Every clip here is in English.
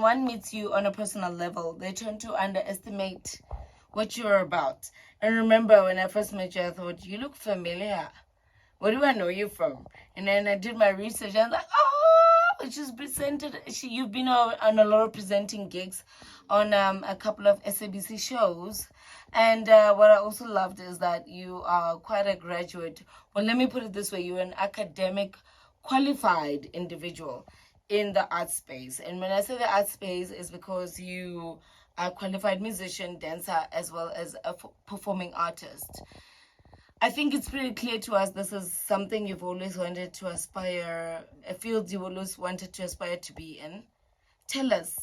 one meets you on a personal level, they tend to underestimate what you're about. And remember, when I first met you, I thought, you look familiar. Where do I know you from? And then I did my research. I was like, oh, she's presented. You've been on a lot of presenting gigs on a couple of SABC shows. And what I also loved is that you are quite a graduate. Well, let me put it this way. You're an academic qualified individual in the art space. And when I say the art space, is because you are a qualified musician, dancer, as well as a performing artist. I think it's pretty clear to us this is something you've always wanted to aspire, a field you always wanted to aspire to be in. Tell us,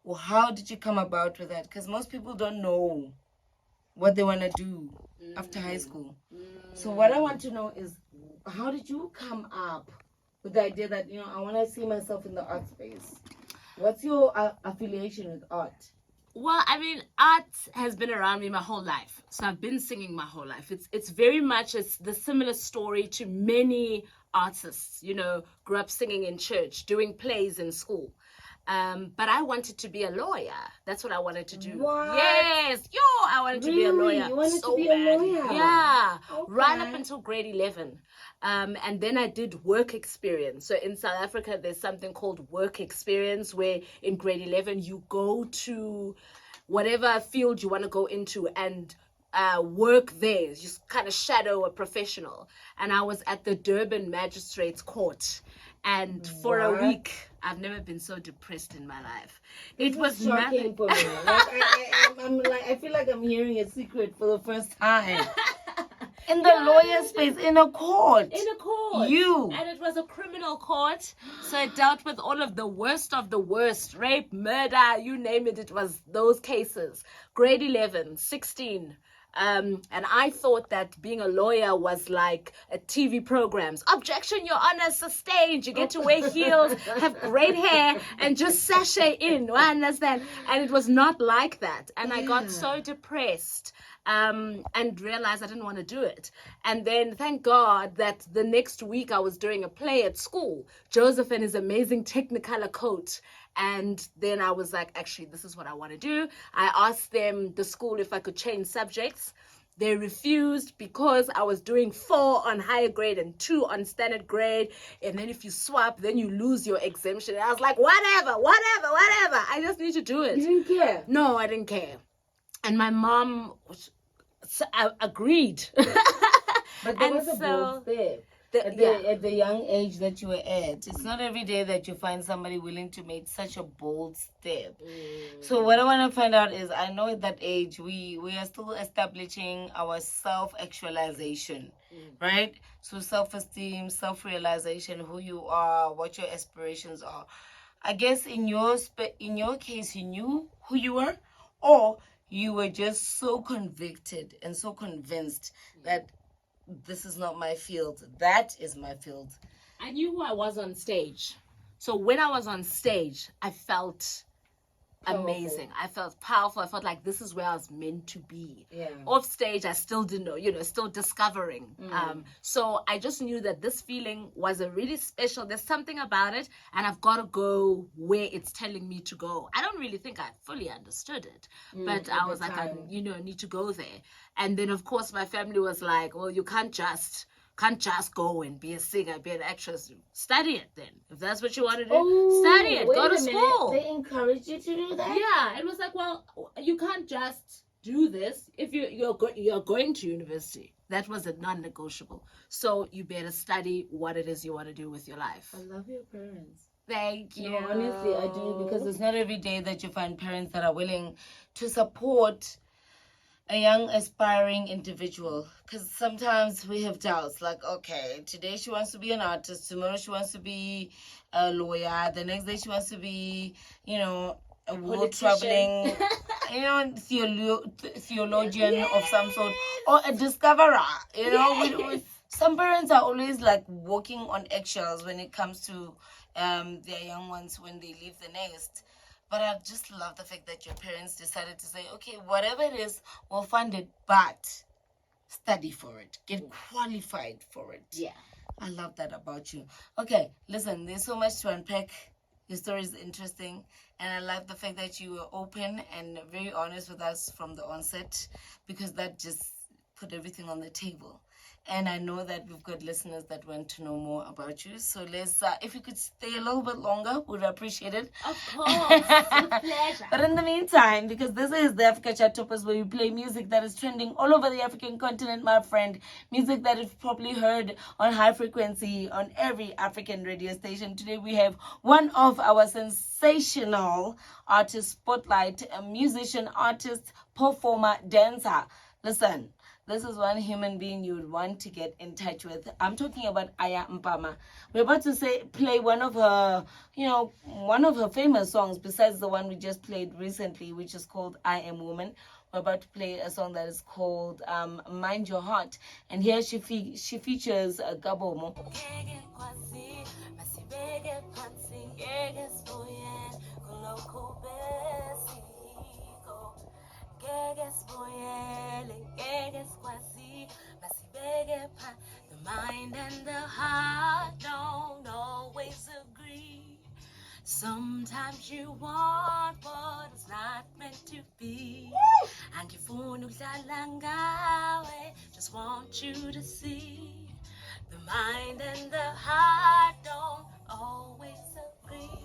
well, how did you come about with that? Because most people don't know what they want to do after high school. So what I want to know is, how did you come up with the idea that, I want to see myself in the art space? What's your affiliation with art? Well, I mean, art has been around me my whole life. So I've been singing my whole life. It's very much the similar story to many artists, grew up singing in church, doing plays in school. But I wanted to be a lawyer. That's what I wanted to do. What? Yes. I wanted to be a lawyer. You wanted so to be bad. a lawyer? Yeah. Okay. Right up until grade 11. And then I did work experience. So in South Africa, there's something called work experience, where in grade 11, you go to whatever field you want to go into and work there. You just kind of shadow a professional. And I was at the Durban Magistrates Court. And for a week, I've never been so depressed in my life. It was shocking for me. I feel like I'm hearing a secret for the first time. In the lawyer space, in a court. In a court. And it was a criminal court. So it dealt with all of the worst. Rape, murder, you name it. It was those cases. Grade 11, 16. And I thought that being a lawyer was like a TV programs. Objection, Your Honor, sustained. You get to wear heels, have great hair, and just sashay in. I understand. And it was not like that. And I got so depressed. And realized I didn't want to do it. And then thank God that the next week I was doing a play at school, Joseph and his amazing Technicolor coat. And then I was like, actually, this is what I want to do. I asked them, the school, if I could change subjects. They refused because I was doing 4 on higher grade and 2 on standard grade. And then if you swap, then you lose your exemption. And I was like, whatever. I just need to do it. You didn't care? No, I didn't care. And my mom agreed. But there was a bold step. At the young age that you were at, it's not every day that you find somebody willing to make such a bold step. So what I want to find out is, I know at that age we are still establishing our self-actualization, right? So self-esteem, self-realization, who you are, what your aspirations are. I guess in your case, you knew who you were, or you were just so convicted and so convinced that this is not my field. That is my field. I knew who I was on stage. So when I was on stage, I felt amazing. I felt powerful. I felt like this is where I was meant to be. Off stage, I still didn't know, still discovering. So I just knew that this feeling was a really special. There's something about it, and I've got to go where it's telling me to go. I don't really think I fully understood it, but I was like, I need to go there. And then, of course, my family was like, well, you can't just go and be a singer, be an actress. Study it then. If that's what you want to do, study it. Go to school. They encourage you to do that? Yeah. It was like, well, you can't just do this if you're going to university. That was a non-negotiable. So you better study what it is you want to do with your life. I love your parents. Thank you. No, honestly, I do, because it's not every day that you find parents that are willing to support a young aspiring individual, because sometimes we have doubts, like, okay, today she wants to be an artist, tomorrow she wants to be a lawyer, the next day she wants to be a world traveling theologian of some sort, or a discoverer. Some parents are always like walking on eggshells when it comes to their young ones when they leave the nest. But I just love the fact that your parents decided to say, okay, whatever it is, we'll fund it, but study for it. Get qualified for it. Yeah. I love that about you. Okay, listen, there's so much to unpack Your story is interesting, and I love the fact that you were open and very honest with us from the onset, because that just put everything on the table. And I know that we've got listeners that want to know more about you. So let's, if you could stay a little bit longer, we'd appreciate it. Of course, with pleasure. But in the meantime, because this is the Africa Chat Toppers, where we play music that is trending all over the African continent, my friend. Music that you've probably heard on high frequency on every African radio station. Today we have one of our sensational artists spotlight, a musician, artist, performer, dancer. Listen, this is one human being you would want to get in touch with. I'm talking about Aya Mpama. We're about to play one of her, one of her famous songs, besides the one we just played recently, which is called I Am Woman. We're about to play a song that is called Mind Your Heart. And here she features Gabomo. The mind and the heart don't always agree. Sometimes you want what is not meant to be. And you just want you to see. The mind and the heart don't always agree.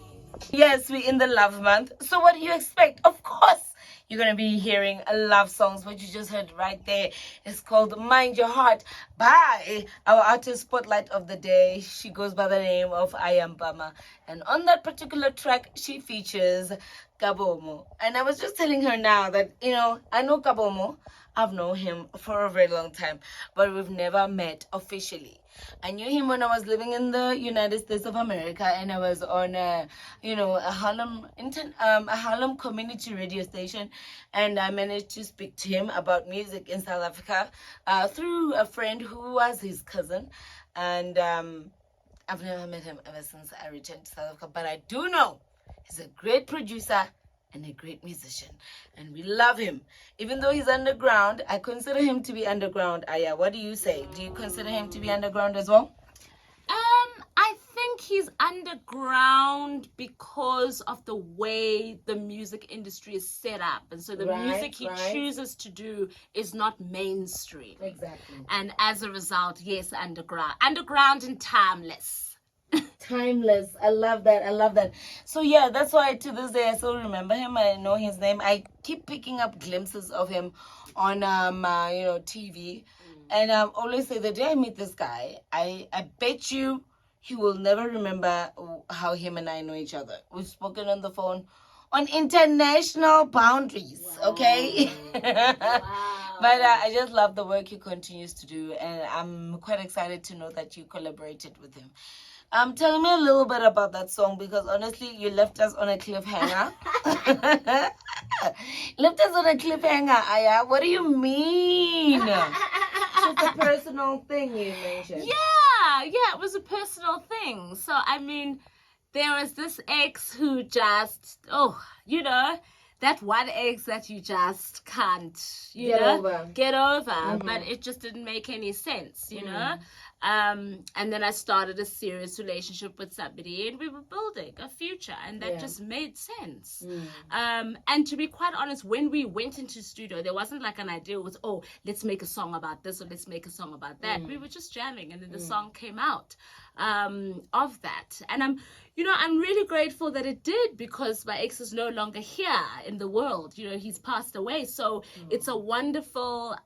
Yes, we're in the love month. So what do you expect? Of course, you're going to be hearing love songs. What you just heard right there is called Mind Your Heart by our artist spotlight of the day. She goes by the name of Aya Mpama. And on that particular track, she features Gabomo. And I was just telling her now that, I know Gabomo. I've known him for a very long time, but we've never met officially. I knew him when I was living in the United States of America, and I was on a Harlem community radio station, and I managed to speak to him about music in South Africa through a friend who was his cousin, and I've never met him ever since I returned to South Africa. But I do know he's a great producer and a great musician, and we love him. Even though he's underground, I consider him to be underground. Aya, what do you say? Do you consider him to be underground as well? I think he's underground because of the way the music industry is set up, and so the music he chooses to do is not mainstream. Exactly. And as a result, yes, underground and timeless. Timeless. I love that. So yeah, that's why to this day I still remember him. I know his name. I keep picking up glimpses of him on TV, and always say the day I meet this guy, I bet you he will never remember how him and I know each other. We've spoken on the phone on international boundaries. Wow. Okay. Wow. But I just love the work he continues to do, and I'm quite excited to know that you collaborated with him. Tell me a little bit about that song, because honestly, you left us on a cliffhanger. Left us on a cliffhanger, Aya. What do you mean? It's a personal thing you mentioned. Yeah, it was a personal thing. So, I mean, there was this ex who just, that one ex that you just can't, get over. Mm-hmm. But it just didn't make any sense, you know. And then I started a serious relationship with somebody, and we were building a future, and that just made sense. And to be quite honest, when we went into studio, there wasn't like an idea was, let's make a song about this or let's make a song about that. We were just jamming, and then the song came out of that. And I'm really grateful that it did, because my ex is no longer here in the world. He's passed away. So it's a wonderful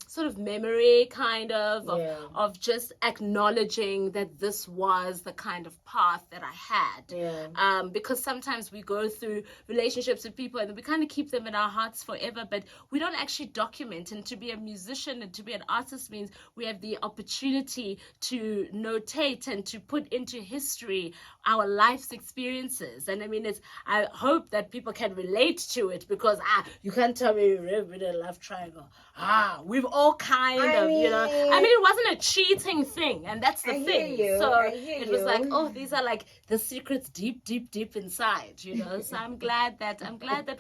sort of memory kind of just acknowledging that this was the kind of path that I had. Because sometimes we go through relationships with people and we kind of keep them in our hearts forever, but we don't actually document. And to be a musician and to be an artist means we have the opportunity to notate and to put into history our life's experiences. And I hope that people can relate to it, because you can't tell me you've never been in a love triangle. We've all kind of, it wasn't a cheating thing, and that's the thing. So it was like, these are like the secrets deep, deep, deep inside, So I'm glad that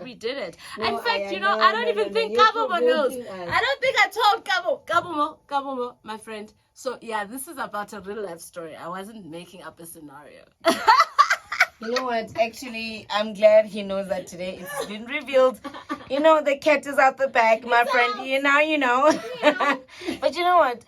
we did it. In fact, I don't even think Gabomo knows. I don't think I told Gabomo, my friend. So yeah, this is about a real life story. I wasn't making up a scenario. You know what? Actually, I'm glad he knows that today it's been revealed. You know, the cat is out the back, my friend. You know. But you know what?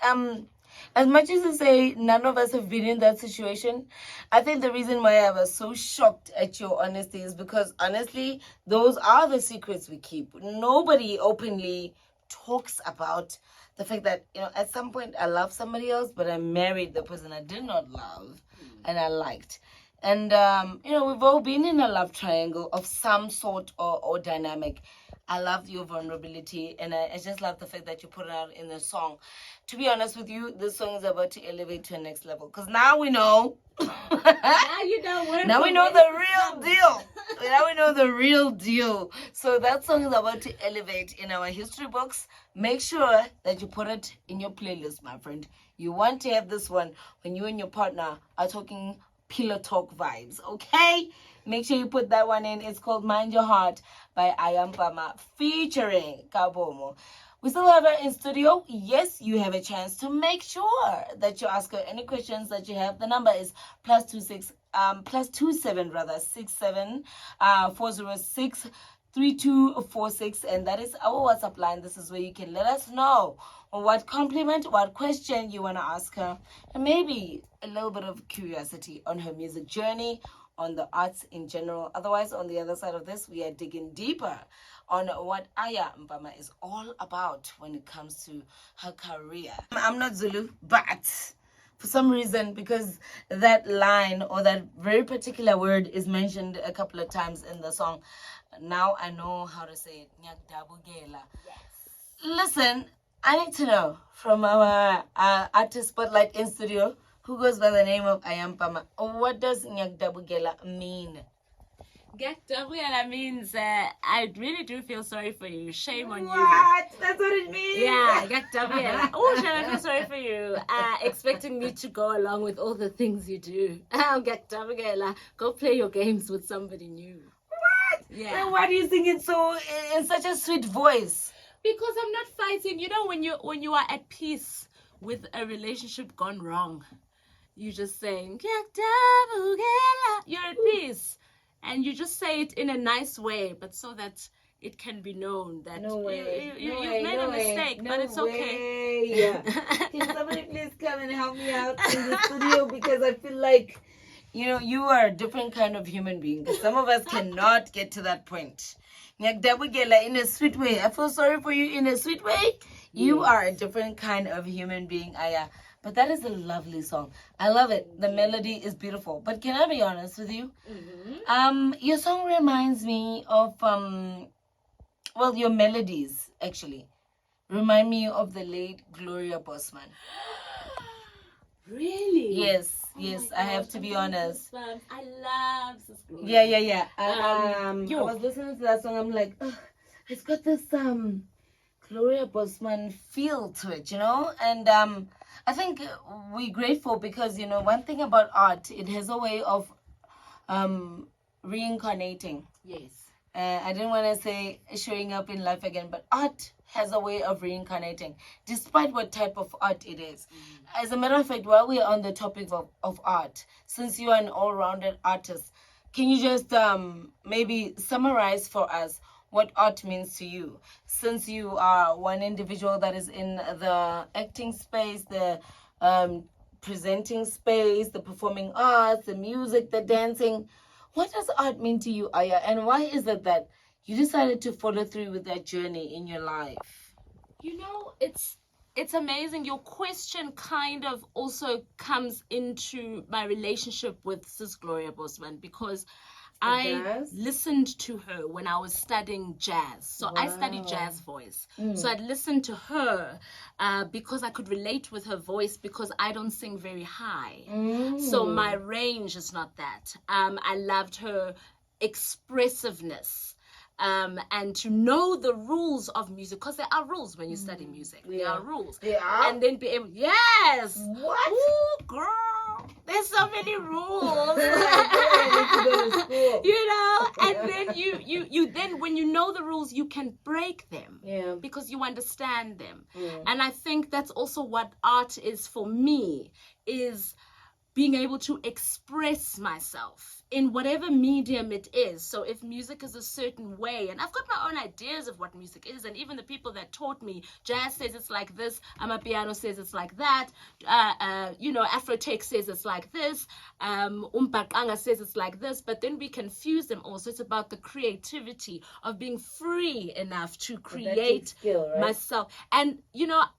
As much as to say none of us have been in that situation, I think the reason why I was so shocked at your honesty is because honestly, those are the secrets we keep. Nobody openly talks about the fact that, at some point I love somebody else, but I married the person I did not love and I liked. And, we've all been in a love triangle of some sort or dynamic. I love your vulnerability, and I just love the fact that you put it out in the song. To be honest with you, this song is about to elevate to a next level. Because now we know. Now you know where. Now we know the real deal. Now we know the real deal. So that song is about to elevate in our history books. Make sure that you put it in your playlist, my friend. You want to have this one when you and your partner are talking pillow talk vibes, okay? Make sure you put that one in. It's called Mind Your Heart by Aya Mpama featuring Kabomo. We still have her in studio. Yes, you have a chance to make sure that you ask her any questions that you have. The number is +27 rather 67 406 3246, and that is our WhatsApp line. This is where you can let us know what compliment, what question you want to ask her, and maybe a little bit of curiosity on her music journey, on the arts in general. Otherwise, on the other side of this, we are digging deeper on what Aya Mpama is all about when it comes to her career. I'm not Zulu, but for some reason, because that line or that very particular word is mentioned a couple of times in the song, now I know how to say it. Nyakdabugela. Yes. Listen, I need to know from our artist spotlight in studio, who goes by the name of Aya Mpama, what does Nyakdabugela mean? Gabriela means I really do feel sorry for you. Shame on you. What? That's what it means? Yeah, Gabriela. Oh, shall I feel sorry for you? Expecting me to go along with all the things you do. Gabriela, go play your games with somebody new. What? Yeah. And why do you sing it so in such a sweet voice? Because I'm not fighting. You know, when you are at peace with a relationship gone wrong, you just saying you're at peace. And you just say it in a nice way, but so that it can be known that you've made a mistake, but it's okay. Yeah. Can somebody please come and help me out in the studio? Because I feel like, you are a different kind of human being. Some of us cannot get to that point. In a sweet way. I feel sorry for you in a sweet way. You are a different kind of human being, Aya. But that is a lovely song. I love it. The melody is beautiful. But can I be honest with you? Mm-hmm. Your song reminds me of, your melodies, actually, remind me of the late Gloria Bosman. Really? Yes, I have to be honest. I love this Gloria. Yeah. I was listening to that song. I'm like, it's got this Gloria Bosman feel to it, and I think we're grateful because, one thing about art, it has a way of reincarnating. Yes. I didn't want to say showing up in life again, but art has a way of reincarnating, despite what type of art it is. As a matter of fact, while we are on the topic of art, since you are an all-rounded artist, can you just maybe summarize for us what art means to you, since you are one individual that is in the acting space, the presenting space, the performing arts, the music, the dancing? What does art mean to you, Aya, and why is it that you decided to follow through with that journey in your life? It's amazing. Your question kind of also comes into my relationship with Sis Gloria Bosman, because I listened to her when I was studying jazz. So I studied jazz voice. So I'd listen to her because I could relate with her voice, because I don't sing very high. So my range is not that. I loved her expressiveness. And to know the rules of music, because there are rules when you study music. There are rules. There are? And then be able, yes. What? Ooh, girl, there's so many rules. And then you then, when you know the rules, you can break them. Yeah. Because you understand them. And I think that's also what art is for me, is being able to express myself in whatever medium it is. So if music is a certain way, and I've got my own ideas of what music is, and even the people that taught me, jazz says it's like this, amapiano says it's like that, Afrotech says it's like this, umbaqanga says it's like this, but then we confuse them all. So it's about the creativity of being free enough to create skill, right? myself. And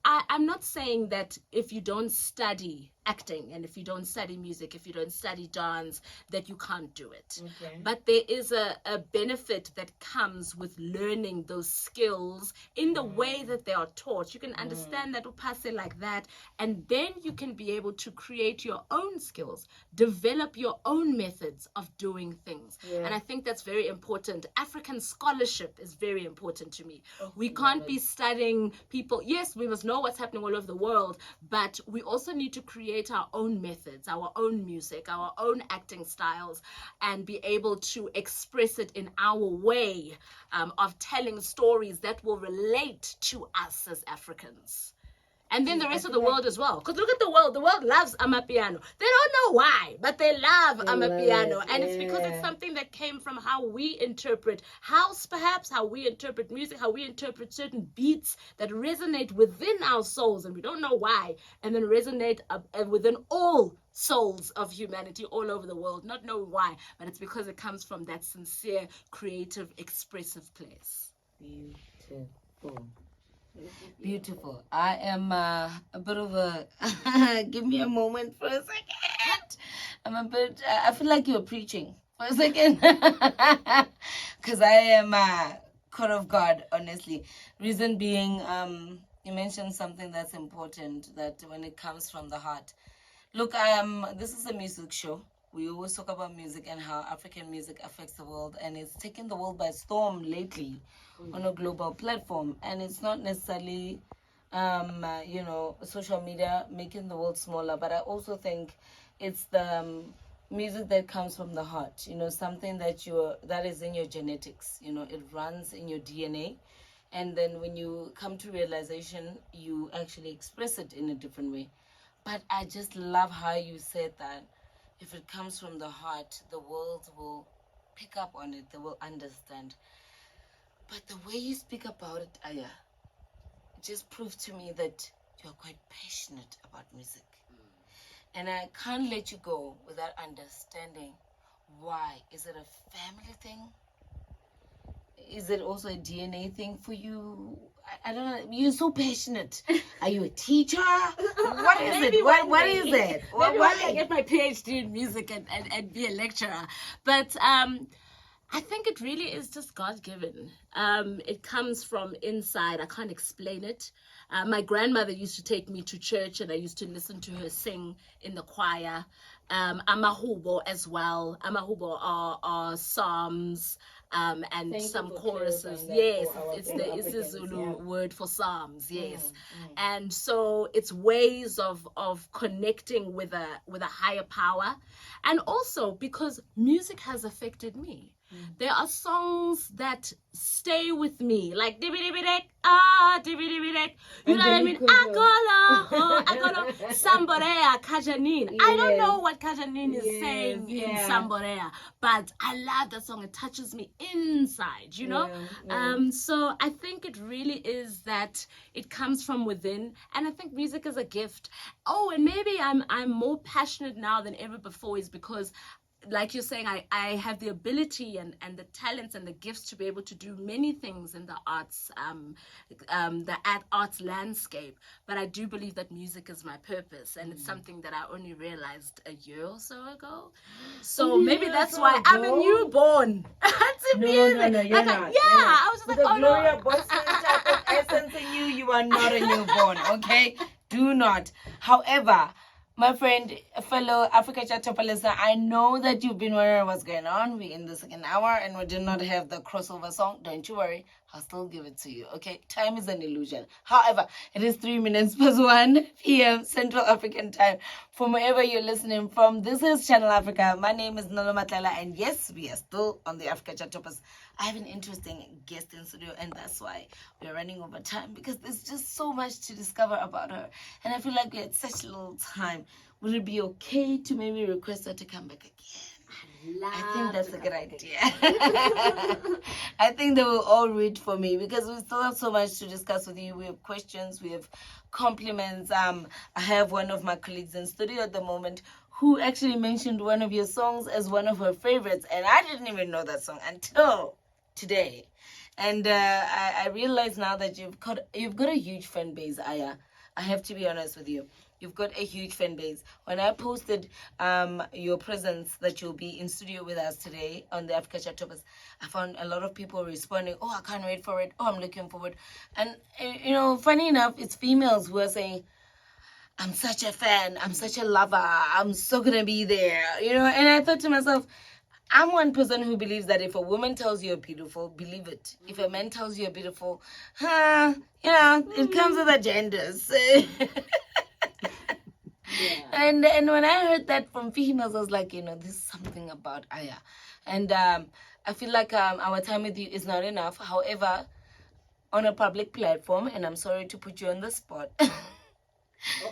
I'm not saying that if you don't study acting and if you don't study music, if you don't study dance, that you can't do it. Okay. But there is a benefit that comes with learning those skills in the way that they are taught. You can understand that upase like that, and then you can be able to create your own skills, develop your own methods of doing things. And I think that's very important. African scholarship is very important to me. We can't be studying people. Yes, we must know what's happening all over the world, but we also need to create our own methods, our own music, our own acting styles, and be able to express it in our way of telling stories that will relate to us as Africans. And then the rest of the world as well. Because look at the world. The world loves amapiano. They don't know why, but they love amapiano. And it's because it's something that came from how we interpret house, perhaps, how we interpret music, how we interpret certain beats that resonate within our souls. And we don't know why. And then resonate within all souls of humanity all over the world. Not knowing why, but it's because it comes from that sincere, creative, expressive place. Beautiful. Beautiful. I am a bit of a give me a moment for a second. I feel like you're preaching for a second because I am caught off guard, honestly. Reason being, you mentioned something that's important, that when it comes from the heart. Look, this is a music show. We always talk about music and how African music affects the world, and it's taken the world by storm lately on a global platform. And it's not necessarily, social media making the world smaller, but I also think it's the music that comes from the heart. Something that is in your genetics. It runs in your DNA, and then when you come to realization, you actually express it in a different way. But I just love how you said that. If it comes from the heart, the world will pick up on it. They will understand. But the way you speak about it, Aya, just proved to me that you're quite passionate about music. And I can't let you go without understanding why. Is it a family thing? Is it also a DNA thing for you? I don't know. You're so passionate. Are you a teacher? What is it? What is it? Maybe why I get my PhD in music and be a lecturer. But I think it really is just God-given. It comes from inside. I can't explain it. My grandmother used to take me to church, and I used to listen to her sing in the choir. Amahubo as well. Amahubo are psalms. And some choruses. Yes, it's the Zulu word for psalms. Yes, and so it's ways of connecting with a higher power, and also because music has affected me. There are songs that stay with me, like dibidibidek, dibidibidek. You know what I mean? Agolo, Samborea, Kajanin. Yes. I don't know what Kajanin is saying in Samborea, but I love that song. It touches me inside, So I think it really is that it comes from within, and I think music is a gift. Oh, and maybe I'm more passionate now than ever before is because, like you're saying, I have the ability and the talents and the gifts to be able to do many things in the arts, arts landscape. But I do believe that music is my purpose, and it's something that I only realized a year or so ago. So maybe that's why I'm a newborn. No, you're not. I was just with like, the Gloria Boston type of essence in you are not a newborn, okay? Do not. However, my friend, fellow Africa Chat Topper listener, I know that you've been wondering what's going on. We're in the second hour and we did not have the crossover song. Don't you worry. I'll still give it to you, okay? Time is an illusion. However, it is 3 minutes past 1 p.m. Central African time. From wherever you're listening from, this is Channel Africa. My name is Nolo Matlaila, and yes, we are still on the Africa Chat Toppers. I have an interesting guest in studio, and that's why we're running over time, because there's just so much to discover about her. And I feel like we had such little time. Would it be okay to maybe request her to come back again? I think that's a good idea. I think they will all read for me because we still have so much to discuss with you. We have questions, we have compliments. I have one of my colleagues in studio at the moment who actually mentioned one of your songs as one of her favorites, and I didn't even know that song until today. And I realize now that you've got a huge fan base, Aya. I have to be honest with you. You've got a huge fan base. When I posted your presence that you'll be in studio with us today on the Africa Chat Topics, I found a lot of people responding, oh, I can't wait for it. Oh, I'm looking forward. And, funny enough, it's females who are saying, I'm such a fan. I'm such a lover. I'm so going to be there. And I thought to myself, I'm one person who believes that if a woman tells you you're beautiful, believe it. If a man tells you you're beautiful, it comes with agendas. Yeah. And when I heard that from females, I was like, there's something about Aya. And I feel like our time with you is not enough. However, on a public platform, and I'm sorry to put you on the spot,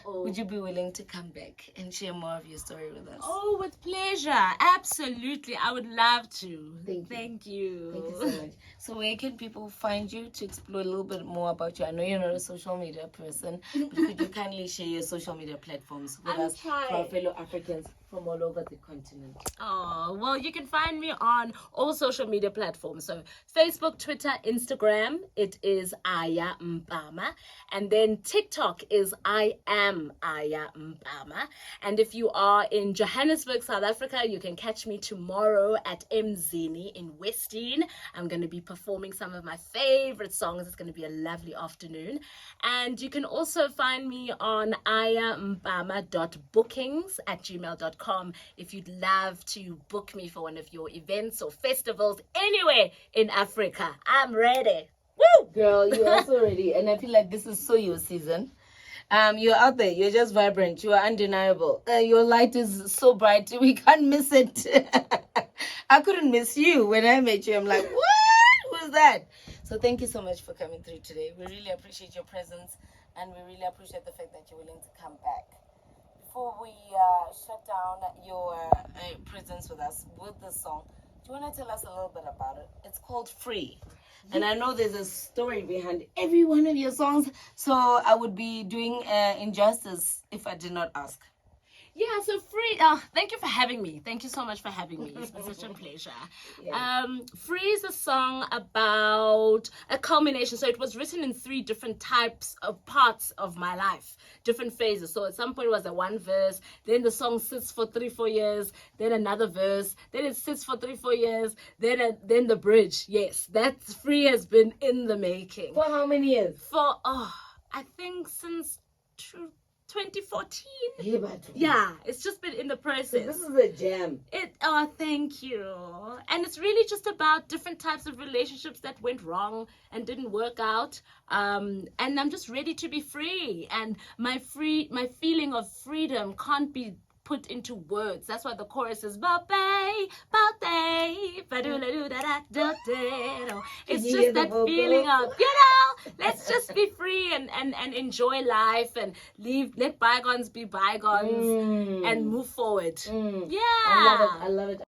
would you be willing to come back and share more of your story with us? Oh, with pleasure. Absolutely. I would love to. Thank you so much. So where can people find you to explore a little bit more about you? I know you're not a social media person, but could you kindly share your social media platforms with us for our fellow Africans from all over the continent? Oh, well, you can find me on all social media platforms. So Facebook, Twitter, Instagram, it is Aya Mpama. And then TikTok is I am Aya Mpama. And if you are in Johannesburg, South Africa, you can catch me tomorrow at Mzini in Westdene. I'm going to be performing some of my favorite songs. It's going to be a lovely afternoon. And you can also find me on ayampama.bookings@gmail.com if you'd love to book me for one of your events or festivals anywhere in Africa. I'm ready. Woo! Girl, you're also ready. And I feel like this is so your season. You're out there. You're just vibrant. You are undeniable. Your light is so bright. We can't miss it. I couldn't miss you when I met you. I'm like, what? Who's that? So thank you so much for coming through today. We really appreciate your presence, and we really appreciate the fact that you're willing to come back. Before we shut down your presence with us with this song, do you want to tell us a little bit about it? It's called Free. And I know there's a story behind every one of your songs, so I would be doing injustice if I did not ask. Yeah, so Free, thank you for having me. Thank you so much for having me. It's been such a pleasure. Yeah. Free is a song about a culmination. So it was written in 3 different types of parts of my life, different phases. So at some point it was a 1 verse, then the song sits for 3-4 years, then another verse, then it sits for 3-4 years, then the bridge. Yes, that Free has been in the making. For how many years? For, I think since 2014. Yeah, it's just been in the process. So this is a jam. Thank you. And it's really just about different types of relationships that went wrong and didn't work out. And I'm just ready to be free. And my feeling of freedom can't be put into words. That's why the chorus is it's just that feeling of, let's just be free and enjoy life and let bygones be bygones and move forward. Yeah. I love it.